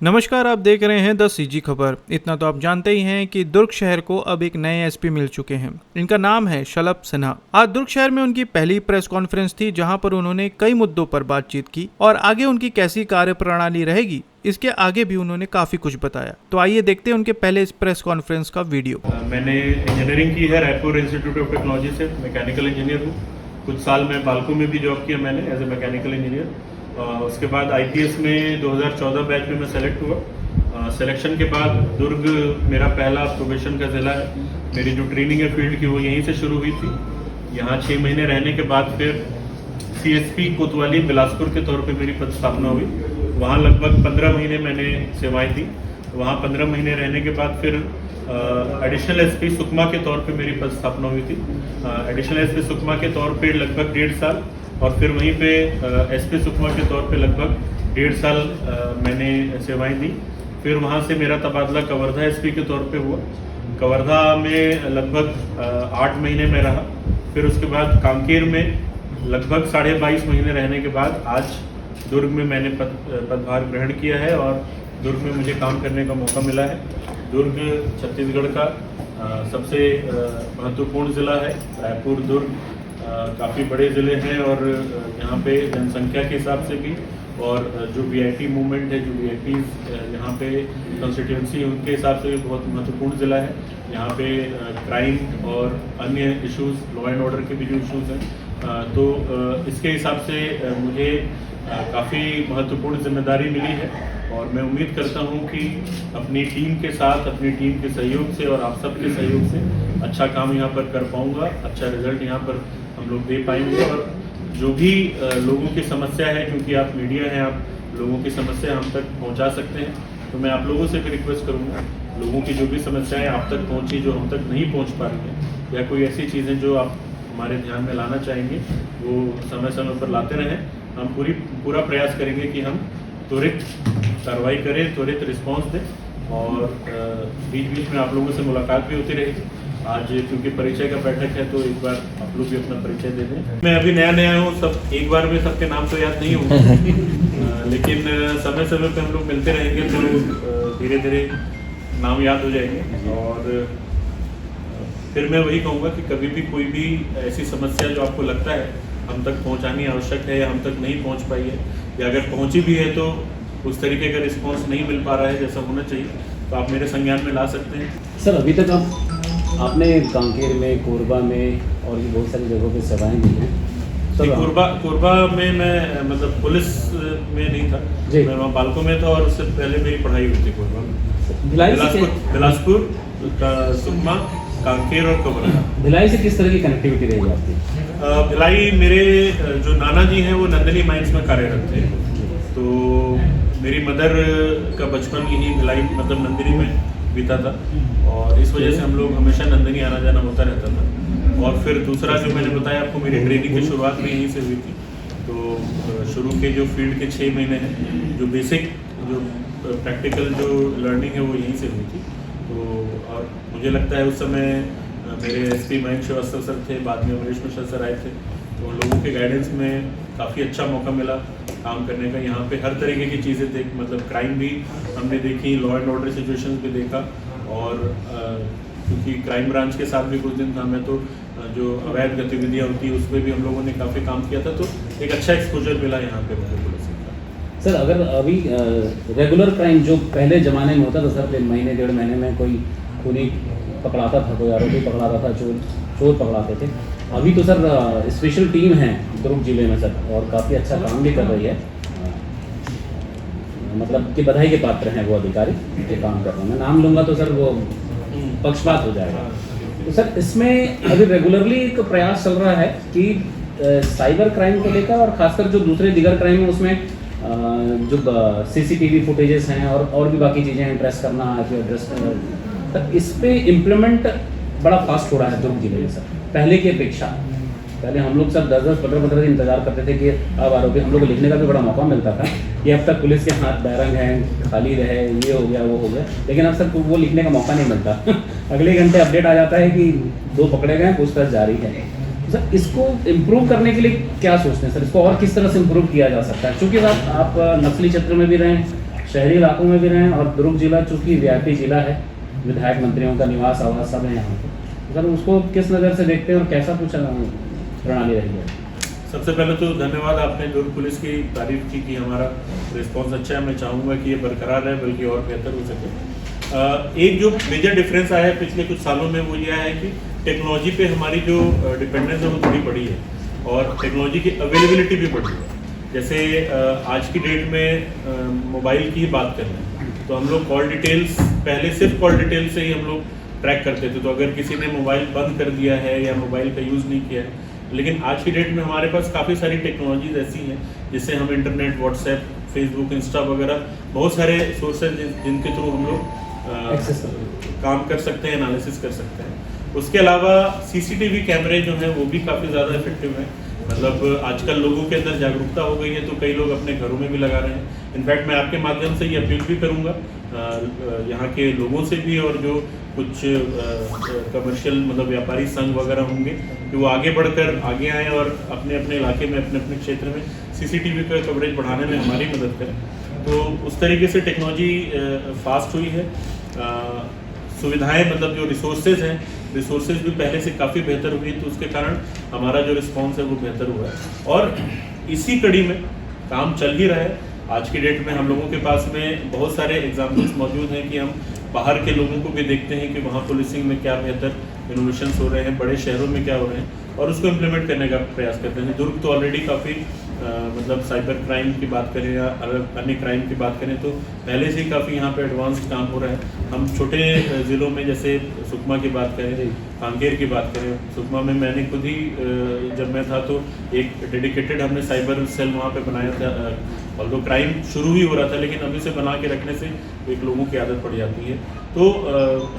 नमस्कार, आप देख रहे हैं द सीजी खबर। इतना तो आप जानते ही हैं कि दुर्ग शहर को अब एक नए एसपी मिल चुके हैं। इनका नाम है शलभ सिन्हा। आज दुर्ग शहर में उनकी पहली प्रेस कॉन्फ्रेंस थी, जहां पर उन्होंने कई मुद्दों पर बातचीत की और आगे उनकी कैसी कार्यप्रणाली रहेगी इसके आगे भी उन्होंने काफी कुछ बताया। तो आइए देखते हैं उनके पहले इस प्रेस कॉन्फ्रेंस का वीडियो। मैंने इंजीनियरिंग की है रायपुर इंस्टीट्यूट ऑफ टेक्नोलॉजी से। मैकेनिकल इंजीनियर हूँ। कुछ साल मैं बाल्को में भी जॉब किया मैंने एज ए मैकेनिकल इंजीनियर। उसके बाद आईपीएस में 2014 बैच में मैं सेलेक्ट हुआ। सिलेक्शन के बाद दुर्ग मेरा पहला प्रोबेशन का ज़िला है। मेरी जो ट्रेनिंग है फील्ड की वो यहीं से शुरू हुई थी। यहाँ 6 महीने रहने के बाद फिर सीएसपी कोतवाली बिलासपुर के तौर पे मेरी पदस्थापना हुई। वहाँ लगभग 15 महीने मैंने सेवाएं दी। वहाँ 15 महीने रहने के बाद फिर एडिशनल एसपी सुकमा के तौर पे मेरी पदस्थापना हुई थी। एडिशनल एसपी सुकमा के तौर पे लगभग 1.5 साल और फिर वहीं पे एसपी सुकमा के तौर पे लगभग 1.5 साल मैंने सेवाएं दी। फिर वहाँ से मेरा तबादला कवर्धा एसपी के तौर पे हुआ। कवर्धा में लगभग 8 महीने में रहा। फिर उसके बाद कांकेर में लगभग 22.5 महीने रहने के बाद आज दुर्ग में मैंने पदभार ग्रहण किया है और दुर्ग में मुझे काम करने का मौका मिला है। दुर्ग छत्तीसगढ़ का सबसे महत्वपूर्ण ज़िला है। रायपुर दुर्ग काफ़ी बड़े ज़िले हैं और यहाँ पे जनसंख्या के हिसाब से भी और जो वीआईपी मूवमेंट है, जो वीआईपीज़ यहाँ पे कंस्टिट्यूंसी उनके हिसाब से भी बहुत महत्वपूर्ण ज़िला है। यहाँ पे क्राइम और अन्य इश्यूज़, लॉ एंड ऑर्डर के भी जो इश्यूज़ हैं, तो इसके हिसाब से मुझे काफ़ी महत्वपूर्ण जिम्मेदारी मिली है और मैं उम्मीद करता हूँ कि अपनी टीम के साथ, अपनी टीम के सहयोग से और आप सबके सहयोग से अच्छा काम यहाँ पर कर पाऊँगा। अच्छा रिजल्ट यहाँ पर हम लोग दे पाएंगे और जो भी लोगों की समस्या है, क्योंकि आप मीडिया हैं, आप लोगों की समस्या हम तक पहुँचा सकते हैं, तो मैं आप लोगों से भी रिक्वेस्ट करूँगा लोगों की जो भी समस्याएं आप तक पहुँची, जो हम तक नहीं पहुँच पा रही हैं, या कोई ऐसी चीज़ें जो आप हमारे ध्यान में लाना चाहेंगे वो समय समय पर लाते रहें। हम पूरा प्रयास करेंगे कि हम त्वरित कार्रवाई करें, त्वरित रिस्पांस दें और बीच बीच में आप लोगों से मुलाकात भी होती रहेगी। आज क्योंकि परिचय का बैठक है तो एक बार आप लोग भी अपना परिचय दे दें। मैं अभी नया हूँ, सब एक बार में सबके नाम तो याद नहीं होंगे लेकिन समय समय पे हम लोग मिलते रहेंगे तो धीरे धीरे नाम याद हो जाएंगे। और फिर मैं वही कहूँगा कि कभी भी कोई भी ऐसी समस्या जो आपको लगता है हम तक पहुँचानी आवश्यक है या हम तक नहीं पहुँच पाई है, या अगर पहुँची भी है तो उस तरीके का रिस्पांस नहीं मिल पा रहा है जैसा होना चाहिए, तो आप मेरे संज्ञान में ला सकते हैं। सर, अभी तक आपने कांकेर में, कोरबा में और भी बहुत सारी जगहों पे सेवाएं दी हैं। तो कोरबा में मैं मतलब पुलिस में नहीं था, मैं वहाँ बाल्को में था और उससे पहले मेरी पढ़ाई हुई थी कोरबा में। बिलासपुर, सुकमा, कांकेर और कवर्धा। भिलाई से किस तरह की कनेक्टिविटी रहेगी आपकी? भिलाई, मेरे जो नाना जी हैं वो नंदिनी माइंस में कार्यरत थे, तो मेरी मदर का बचपन यही भिलाई मतलब नंदिनी में बीता था और इस वजह से हम लोग हमेशा नंदिनी आना जाना होता रहता था। और फिर दूसरा जो मैंने बताया आपको, मेरी ट्रेनिंग की शुरुआत भी यहीं से हुई थी। तो शुरू के जो फील्ड के 6 महीने हैं, जो बेसिक जो प्रैक्टिकल जो लर्निंग है वो यहीं से हुई थी। तो और मुझे लगता है उस समय मेरे एसपी मयंक श्रीवास्तव सर थे, बाद में अमरीश मिश्रा सर आए थे, तो उन लोगों के गाइडेंस में काफ़ी अच्छा मौका मिला काम करने का। यहाँ पे हर तरीके की चीज़ें देख, मतलब क्राइम भी हमने देखी, लॉ एंड ऑर्डर सिचुएशंस भी देखा और क्योंकि क्राइम ब्रांच के साथ भी कुछ दिन था मैं, तो जो अवैध गतिविधियाँ होती है उस पर भी हम लोगों ने काफ़ी काम किया था, तो एक अच्छा एक्सपोजर मिला यहाँ पे मुझे पुलिस का। सर, अगर अभी रेगुलर क्राइम जो पहले ज़माने में होता था सर, 1 महीने 1.5 महीने में कोई खूनी पकड़ाता था, कोई आरोपी पकड़ाता था, चोर पकड़ाते थे। अभी तो सर स्पेशल टीम है दुर्ग जिले में सर और काफ़ी अच्छा काम भी कर रही है, मतलब कि बधाई के पात्र हैं वो अधिकारी जो काम कर रहे हैं। मैं नाम लूँगा तो सर वो पक्षपात हो जाएगा। तो सर इसमें अभी रेगुलरली एक प्रयास चल रहा है कि साइबर क्राइम को लेकर और खासकर जो दूसरे दीगर क्राइम है उसमें जो सीसीटीवी फुटेजेस हैं और भी बाकी चीज़ें हैं, ट्रेस करना, एड्रेस, तो इस पे इम्प्लीमेंट बड़ा फास्ट हो रहा है दुर्ग जिले में सर, पहले की अपेक्षा। पहले हम लोग सब 10-10, 15-15 दिन इंतजार करते थे कि अब आरोपी, हम लोग को लिखने का भी बड़ा मौका मिलता था कि अब तक पुलिस के हाथ बैरंग हैं, खाली रहे, ये हो गया वो हो गया, लेकिन अब सर वो लिखने का मौका नहीं मिलता अगले घंटे अपडेट आ जाता है कि 2 पकड़े गए, पूछताछ जारी है। सर इसको इम्प्रूव करने के लिए क्या सोचते हैं सर, इसको और किस तरह से इम्प्रूव किया जा सकता है? क्योंकि आप नक्सली क्षेत्र में भी रहें, शहरी इलाकों में भी रहें और दुर्ग जिला चूँकि वीआईपी जिला है, विधायक मंत्रियों का निवास आवास सब है यहाँ पे, सर उसको किस नज़र से देखते हैं और कैसा कुछ प्रणाली रही है? सबसे पहले तो धन्यवाद, आपने दुर्ग पुलिस की तारीफ की कि हमारा रिस्पांस अच्छा है। मैं चाहूँगा कि ये बरकरार रहे बल्कि और बेहतर हो सके। एक जो मेजर डिफरेंस आया है पिछले कुछ सालों में वो यह है कि टेक्नोलॉजी पे हमारी जो डिपेंडेंस है वो थोड़ी बढ़ी है और टेक्नोलॉजी की अवेलेबिलिटी भी बढ़ी है। जैसे आज की डेट में मोबाइल की ही बात कर रहे हैं तो हम लोग कॉल डिटेल्स पहले सिर्फ कॉल डिटेल्स से ही हम लोग ट्रैक करते थे। तो अगर किसी ने मोबाइल बंद कर दिया है या मोबाइल का यूज़ नहीं किया है, लेकिन आज की डेट में हमारे पास काफ़ी सारी टेक्नोलॉजीज ऐसी हैं जिससे हम इंटरनेट, व्हाट्सएप, फेसबुक, इंस्टा वगैरह बहुत सारे सोर्सेज जिनके थ्रू हम लोग काम कर सकते हैं, एनालिसिस कर सकते हैं। उसके अलावा सीसीटीवी कैमरे जो हैं वो भी काफ़ी ज़्यादा इफेक्टिव हैं। मतलब आजकल लोगों के अंदर जागरूकता हो गई है तो कई लोग अपने घरों में भी लगा रहे हैं। इनफैक्ट मैं आपके माध्यम से ये अपील भी करूँगा यहाँ के लोगों से भी और जो कुछ कमर्शियल मतलब व्यापारी संघ वगैरह होंगे कि वो आगे बढ़कर आगे आएँ और अपने अपने इलाके में, अपने अपने क्षेत्र में सीसीटीवी का कवरेज बढ़ाने में हमारी मदद करें। तो उस तरीके से टेक्नोलॉजी फास्ट हुई है। सुविधाएं मतलब जो रिसोर्सेज भी पहले से काफ़ी बेहतर हुई, तो उसके कारण हमारा जो रिस्पॉन्स है वो बेहतर हुआ है और इसी कड़ी में काम चल ही रहा है। आज की डेट में हम लोगों के पास में बहुत सारे एग्जाम्पल्स मौजूद हैं कि हम बाहर के लोगों को भी देखते हैं कि वहाँ पुलिसिंग में क्या बेहतर इनोवेशंस हो रहे हैं, बड़े शहरों में क्या हो रहे हैं और उसको इम्प्लीमेंट करने का प्रयास करते हैं। दुर्ग तो ऑलरेडी काफ़ी मतलब साइबर क्राइम की बात करें या अन्य क्राइम की बात करें तो पहले से ही काफ़ी यहाँ पे एडवांस्ड काम हो रहा है। हम छोटे ज़िलों में जैसे सुकमा की बात करें, कांकेर की बात करें, सुकमा में मैंने खुद ही जब मैं था तो एक डेडिकेटेड हमने साइबर सेल वहाँ पे बनाया था। ऑल्दो क्राइम शुरू ही हो रहा था लेकिन अभी से बना के रखने से एक लोगों की आदत पड़ जाती है। तो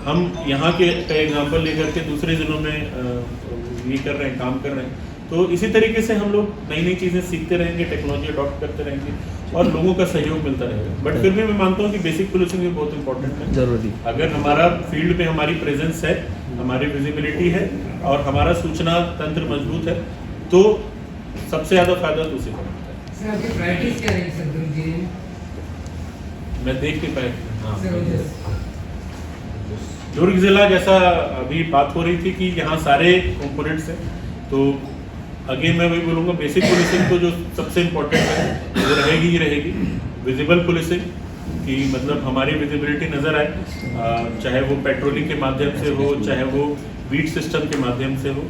हम यहाँ के एग्जाम्पल लेकर के दूसरे ज़िलों में ये कर रहे हैं, काम कर रहे हैं। तो इसी तरीके से हम लोग नई नई चीज़ें सीखते रहेंगे, टेक्नोलॉजी अडॉप्ट करते रहेंगे और लोगों का सहयोग मिलता रहेगा। बट फिर भी मैं मानता हूँ कि बेसिक पुलिसिंग भी बहुत इंपॉर्टेंट है, जरूरी। अगर हमारा फील्ड में हमारी प्रेजेंस है, हमारी विजिबिलिटी है और हमारा सूचना तंत्र मजबूत है तो सबसे ज़्यादा फायदा तो उसी को मिलता है। सर आपकी प्रायोरिटीज क्या रहेगी सर दुर्ग जिले में? मैं देख नहीं पाया। हाँ, दुर्ग जिला जैसा अभी बात हो रही थी कि यहाँ सारे कंपोनेंट्स हैं तो अगेन मैं वही बोलूँगा, बेसिक पुलिसिंग तो जो सबसे इम्पोर्टेंट है वो रहेगी ही रहेगी। विजिबल पुलिसिंग कि मतलब हमारी विजिबिलिटी नज़र आए, चाहे वो पेट्रोलिंग के माध्यम से हो, चाहे वो बीट सिस्टम के माध्यम से हो,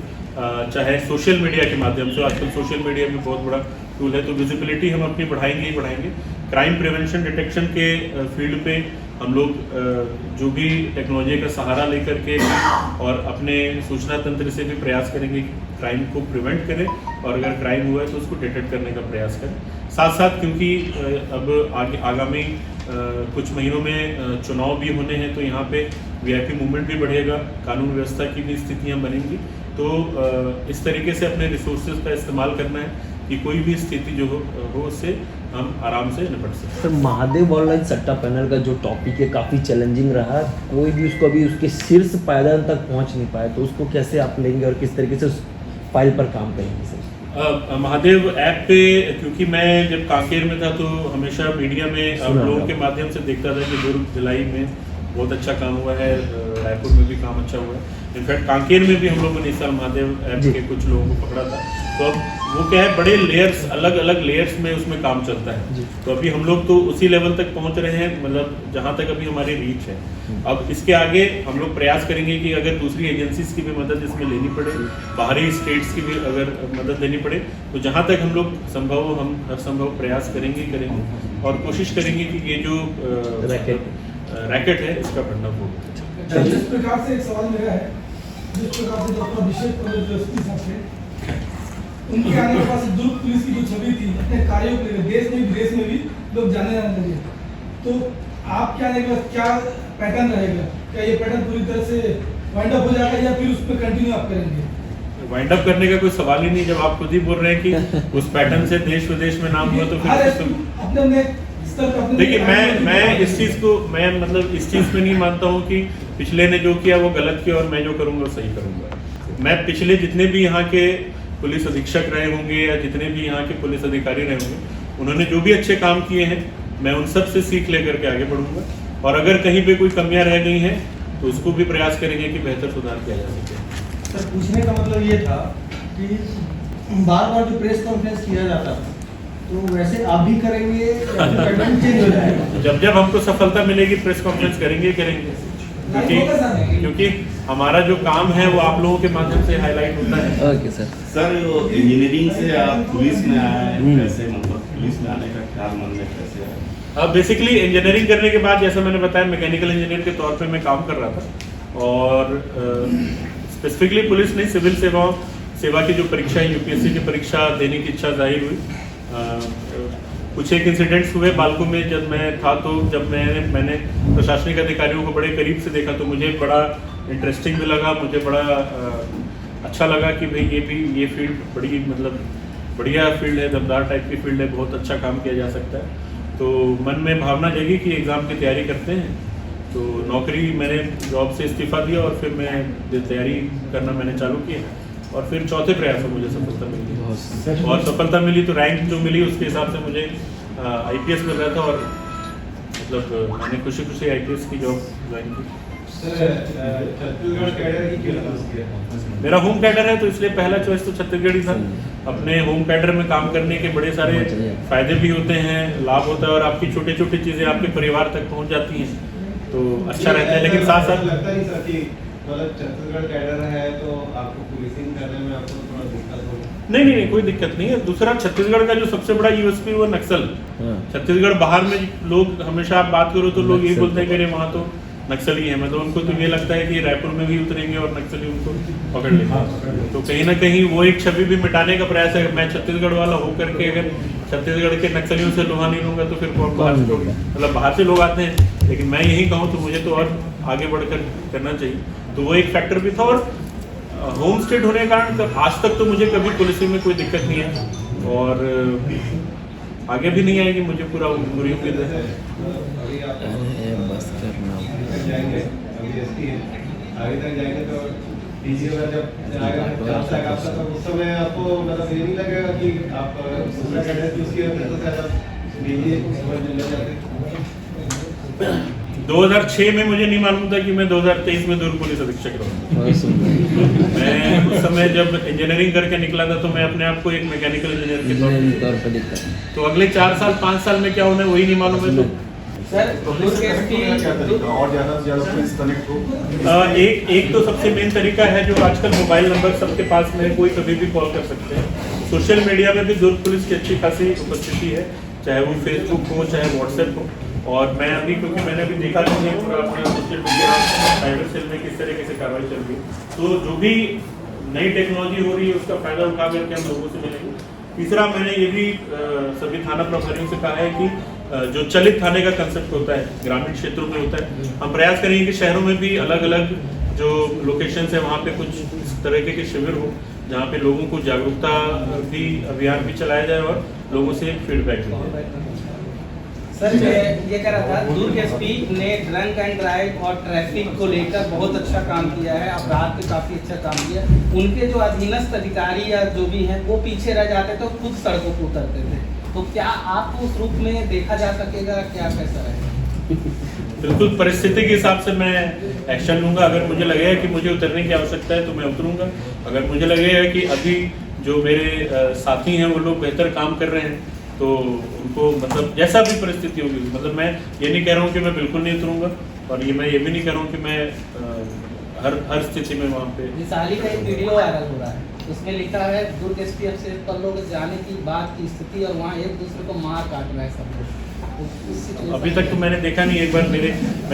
चाहे सोशल मीडिया के माध्यम से। आजकल सोशल मीडिया भी बहुत बड़ा टूल है तो विजिबिलिटी हम अपनी बढ़ाएंगे ही बढ़ाएंगे। क्राइम प्रिवेंशन डिटेक्शन के फील्ड पे हम लोग जो भी टेक्नोलॉजी का सहारा लेकर के और अपने सूचना तंत्र से भी प्रयास करेंगे कि क्राइम को प्रिवेंट करें और अगर क्राइम हुआ है तो उसको डिटेक्ट करने का प्रयास करें। साथ साथ क्योंकि अब आगामी कुछ महीनों में चुनाव भी होने हैं तो यहाँ पे वीआईपी मूवमेंट भी बढ़ेगा, कानून व्यवस्था की भी स्थितियाँ बनेंगी। तो इस तरीके से अपने रिसोर्सेज का इस्तेमाल करना है कि कोई भी स्थिति जो हो उससे हम आराम से निपट सकते। सर महादेव ऑनलाइन सट्टा पैनल का जो टॉपिक है काफ़ी चैलेंजिंग रहा, कोई भी उसको अभी उसके शीर्ष पायदान तक पहुंच नहीं पाया, तो उसको कैसे आप लेंगे और किस तरीके से उस फाइल पर काम करेंगे सर? महादेव ऐप पे क्योंकि मैं जब कांकेर में था तो हमेशा मीडिया में आप लोगों के माध्यम से देखता था कि दुर्ग भिलाई में बहुत अच्छा काम हुआ है, रायपुर में भी काम अच्छा हुआ है। इनफैक्ट कांकेर में भी हम लोगों ने इस साल महादेव ऐप के कुछ लोगों को पकड़ा था। तो अब वो क्या है, बड़े लेयर्स, अलग अलग लेयर्स में उसमें काम चलता है। तो अभी हम लोग तो उसी लेवल तक पहुंच रहे हैं, मतलब जहां तक अभी हमारी रीच है। अब इसके आगे हम लोग प्रयास करेंगे कि अगर दूसरी एजेंसीज की भी मदद इसमें लेनी पड़े, बाहरी स्टेट्स की भी अगर मदद लेनी पड़े, तो जहां तक हम लोग संभव हम हर संभव प्रयास करेंगे और कोशिश करेंगे कि ये जो रैकेट है इसका बढ़ना होगा। जिस प्रकार से एक सवाल मेरा है, जिस प्रकार से डॉक्टर अभिषेक साहब थे, उनके आने के बाद दुर्ग पुलिस की जो छवि थी अपने कार्यों के लिए देश में विदेश में भी लोग जाने लगे। तो आप क्या आने के बाद क्या पैटर्न रहेगा? क्या ये पैटर्न पूरी तरह से वाइंड अप हो जाएगा या फिर उसमें कंटिन्यू आप करेंगे? वाइंड अप करने का कोई सवाल ही नहीं। जब आप खुद ही बोल रहे हैं कि उस पैटर्न से देश विदेश में नाम हुआ तो फिर देखिए, मैं इस चीज़ को इस चीज़ में नहीं मानता हूँ कि पिछले ने जो किया वो गलत किया और मैं जो करूँगा वो सही करूँगा। मैं पिछले जितने भी यहाँ के पुलिस अधीक्षक रहे होंगे या जितने भी यहाँ के पुलिस अधिकारी रहे होंगे, उन्होंने जो भी अच्छे काम किए हैं मैं उन सब से सीख लेकर के आगे बढ़ूंगा, और अगर कहीं पे कोई कमियां रह गई हैं तो उसको भी प्रयास करेंगे कि बेहतर सुधार किया जा सके। सर पूछने का मतलब ये था कि बार बार जो प्रेस कॉन्फ्रेंस किया जाता था, तो वैसे आप भी करेंगे या फिर पैटर्न चेंज हो जाएगा? जब जब हमको सफलता मिलेगी प्रेस कॉन्फ्रेंस करेंगे क्योंकि हमारा जो काम है वो आप लोगों के माध्यम से हाईलाइट होता है। Okay sir. सर इंजीनियरिंग से आप पुलिस में आए हैं, कैसे मतलब पुलिस में आने का ख्याल मन में कैसे आया? अब बेसिकली इंजीनियरिंग करने के बाद जैसा मैंने बताया मैकेनिकल इंजीनियर के तौर पे मैं काम कर रहा था, और स्पेसिफिकली पुलिस नहीं, सिविल सेवा की जो परीक्षा है यूपीएससी की परीक्षा देने की इच्छा जाहिर हुई। कुछ एक इंसिडेंट्स हुए बालको में जब मैं था, तो जब मैंने प्रशासनिक अधिकारियों को बड़े करीब से देखा तो मुझे बड़ा इंटरेस्टिंग भी लगा, मुझे बड़ा अच्छा लगा कि भाई ये फील्ड बड़ी मतलब बढ़िया फील्ड है, दमदार टाइप की फील्ड है, बहुत अच्छा काम किया जा सकता है। तो मन में भावना जगी कि एग्ज़ाम की तैयारी करते हैं। तो नौकरी मैंने जॉब से इस्तीफ़ा दिया और फिर मैं तैयारी करना मैंने चालू किया, और फिर चौथे प्रयास में मुझे सफलता मिली, और सफलता मिली तो रैंक जो मिली उसके हिसाब से मुझे आईपीएस मिल रहा था, और मतलब मैंने खुशी खुशी आईपीएस की जॉब ज्वाइन की। छत्तीसगढ़ कैडर ही क्यों? मेरा होम कैडर है तो इसलिए पहला चॉइस तो छत्तीसगढ़ ही था। अपने होम कैडर में काम करने के बड़े सारे फायदे भी होते हैं, लाभ होता है, और आपकी छोटी छोटी चीज़ें आपके परिवार तक पहुंच जाती हैं तो अच्छा रहता है। लेकिन साथ साथ लगता नहीं सर कि मतलब छत्तीसगढ़ कैडर है तो आपको पुलिसिंग करने में आपको थोड़ा दिक्कत होगी? नहीं, कोई दिक्कत नहीं है। दूसरा, छत्तीसगढ़ का जो सबसे बड़ा यूएसपी वो नक्सल। छत्तीसगढ़ बाहर में लोग हमेशा आप बात करो तो लोग यही बोलते हैं कि अरे वहाँ तो नक्सली है, मतलब उनको तो ये लगता है कि रायपुर में भी उतरेंगे और नक्सली उनको पकड़ लेंगे। तो कहीं ना कहीं वो एक छवि भी मिटाने का प्रयास है। मैं छत्तीसगढ़ वाला होकर के अगर छत्तीसगढ़ के नक्सलियों से लोहा नहीं लूंगा तो फिर कौन बाहर से लोग, मतलब बाहर से लोग आते हैं, लेकिन मैं यही कहूँ तो मुझे तो और आगे बढ़कर करना चाहिए। तो वो एक फैक्टर भी था, और होम स्टेट होने के कारण आज तक तो मुझे कभी पुलिसिंग में कोई दिक्कत नहीं है, और आगे भी नहीं आएगी, मुझे पूरी उम्मीद है। अभी आप बस करना जाएंगे, अभी एसपी है, आगे तक जाएंगे तो डीजी वगैरह जब आएगा चांस लगा आपका, तो उस समय आपको मतलब ये नहीं लगेगा कि आप दूसरा कैडर चूज किया तो शायद आप डीजी मिल जाते? 2006 में मुझे नहीं मालूम था कि मैं 2023 में दुर्ग पुलिस अधीक्षक रहूँगा। मैं उस समय जब इंजीनियरिंग करके निकला था तो मैं अपने आप को एक मैकेनिकल इंजीनियर के तौर पर देखता, तो अगले 4 साल 5 साल में क्या होना है वही नहीं मालूम है। तो सर और ज़्यादा से ज़्यादा पुलिस कनेक्ट हो? एक तो सबसे मेन तरीका है जो आजकल मोबाइल नंबर सबके पास में, कोई कभी भी कॉल कर सकते हैं। सोशल मीडिया में भी दुर्ग पुलिस की अच्छी खासी उपस्थिति है, चाहे वो फेसबुक हो चाहे व्हाट्सएप हो। और मैं अभी, क्योंकि मैंने अभी देखा नहीं है पूरा अपना सोशल मीडिया साइबर सेल में किस तरीके से कार्रवाई चल रही है, तो जो भी नई टेक्नोलॉजी हो रही है उसका फायदा उठा करके हम लोगों से मिलेंगे। तीसरा, मैंने ये भी सभी थाना प्रभारियों से कहा है कि जो चलित थाने का कंसेप्ट होता है ग्रामीण क्षेत्रों में होता है, हम प्रयास करेंगे कि शहरों में भी अलग अलग जो लोकेशंस है वहाँ पे कुछ इस तरीके के शिविर हो जहाँ पे लोगों को जागरूकता भी अभियान भी चलाया जाए और लोगों से फीडबैक मिले। सर मैं ये कह रहा था, दुर्ग एसपी ने ड्रंक एंड ड्राइव और ट्रैफिक को लेकर बहुत अच्छा काम किया है, अपराध पे काफ़ी अच्छा काम किया। उनके जो अधीनस्थ अधिकारी या जो भी हैं वो पीछे रह जाते तो खुद सड़कों पर उतरते थे, तो क्या आपको उस रूप में देखा जा सकेगा, क्या कैसा रहेगा? बिल्कुल परिस्थिति के हिसाब से मैं एक्शन लूंगा। अगर मुझे लगेगा कि मुझे उतरने की आवश्यकता है तो मैं उतरूंगा। अगर मुझे लगेगा कि अभी जो मेरे साथी हैं वो लोग बेहतर काम कर रहे हैं तो उनको, मतलब जैसा भी परिस्थिति होगी, मतलब मैं ये नहीं कह रहा हूँ कि मैं बिल्कुल नहीं उतरूंगा, और मैं ये भी नहीं कह रहा हूँ कि मैं हर स्थिति में वहाँ पे। मिसाली का एक वीडियो वायरल हो रहा है, उसमें लिखा है दुर्ग एसपीएफ से पर लोग जाने की बात की स्थिति और वहाँ एक दूसरे को मार काट रहा है सब लोग। अभी तक तो मैंने देखा नहीं, एक बार मैं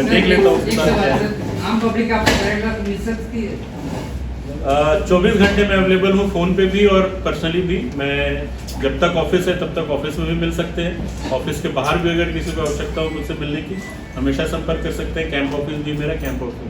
देख लेता हूँ। आम पब्लिक आपको मिल सकती है? 24 घंटे में अवेलेबल हूँ, फ़ोन पे भी और पर्सनली भी। मैं जब तक ऑफिस है तब तक ऑफिस में भी मिल सकते हैं, ऑफिस के बाहर भी अगर किसी को आवश्यकता हो मुझसे मिलने की हमेशा संपर्क कर सकते हैं। कैंप ऑफिस भी मेरा कैंप ऑफिस